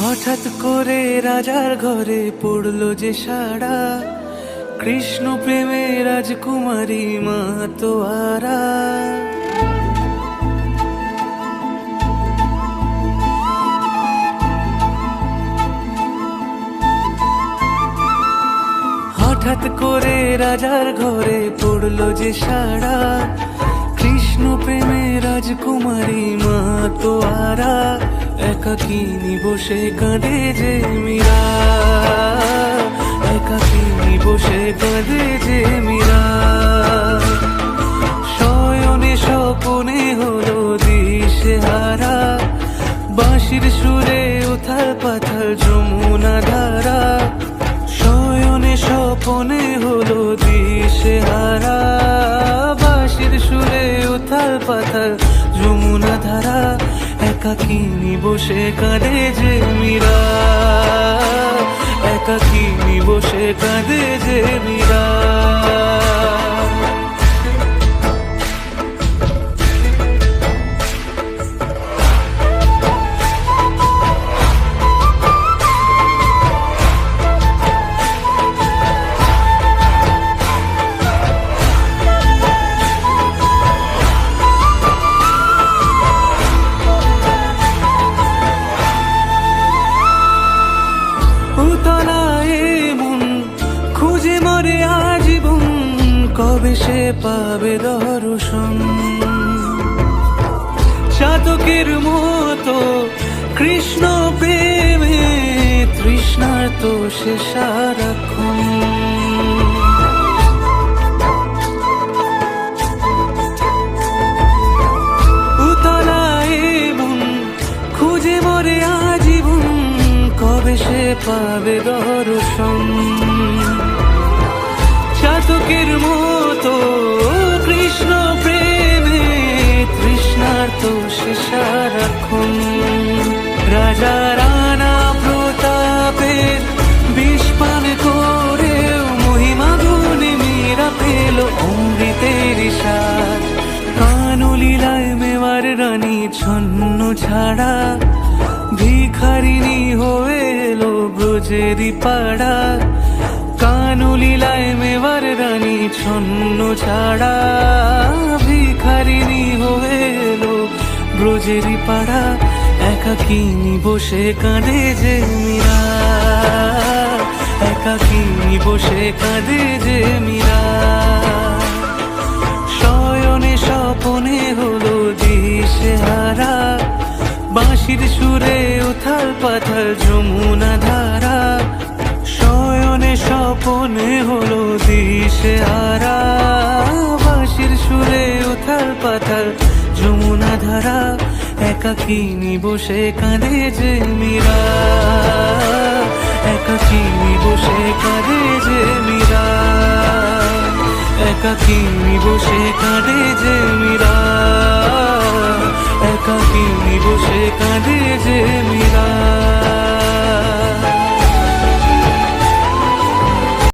হঠাৎ করে রাজার ঘরে পড়লো যে সাড়া, কৃষ্ণ প্রেমে রাজকুমারী মাতোয়ারা। হঠাৎ করে রাজার ঘরে পড়লো যে সাড়া, কৃষ্ণ প্রেমে রাজকুমারী মাতোয়ারা। একাকিনী বসে কাঁদে যে মীরা, একাকিনী বসে কাঁদে যে মীরা। শয়নে স্বপনে হলো দিশেহারা, বাঁশির সুরে উথাল পাথাল যমুনা ধারা। শয়নে স্বপনে হলো দিশেহারা, বাঁশির সুরে উথাল পাথাল যমুনা ধারা। একাকিনী বসে কাঁদে যে মীরা, একাকিনী বসে কাঁদে যে মীরা। খুঁজে মরে আজীবন, কবে সে পাবে দর্শন। চাতকের মতো কৃষ্ণ প্রেমে তৃষ্ণার্ত সে সারাক্ষণ। উতলায় মন খুঁজে মরে আজীবন, কবে সে পাবে দর্শন। চাতকের মতো কৃষ্ণ প্রেমে তৃষ্ণার্ত সে সারাক্ষণ। রাজা রানা প্রতাপের বিষ পান করেও মহিমা গুণে মীরা পেল অমৃতের স্বাদ। কানলীলায় মেওয়ার রানী ছন্ন ছাড়া, ভিখারিনী হয়ে এলো ব্রজেরই পাড়া। কানলীলায় মেওয়ার রানী ছন্ন ছাড়া, ভিখারিনী হয়ে এলো ব্রজেরই পাড়া। একাকিনী বসে কাঁদে যে মীরা, একাকিনী বসে কাঁদে যে মীরা। শয়নে স্বপনে হলো দিশেহারা, বাঁশির সুরে উথাল পাথাল যমুনা ধারা। শয়নে স্বপনে হলো দিশেহারা, বাঁশির সুরে উথাল পাথাল যমুনা ধারা। একাকিনী বসে কাঁদে যে মীরা, একাকিনী বসে কাঁদে যে মীরা, একাকিনী বসে কাঁদে যে মীরা, একাকিনী বসে কাঁদে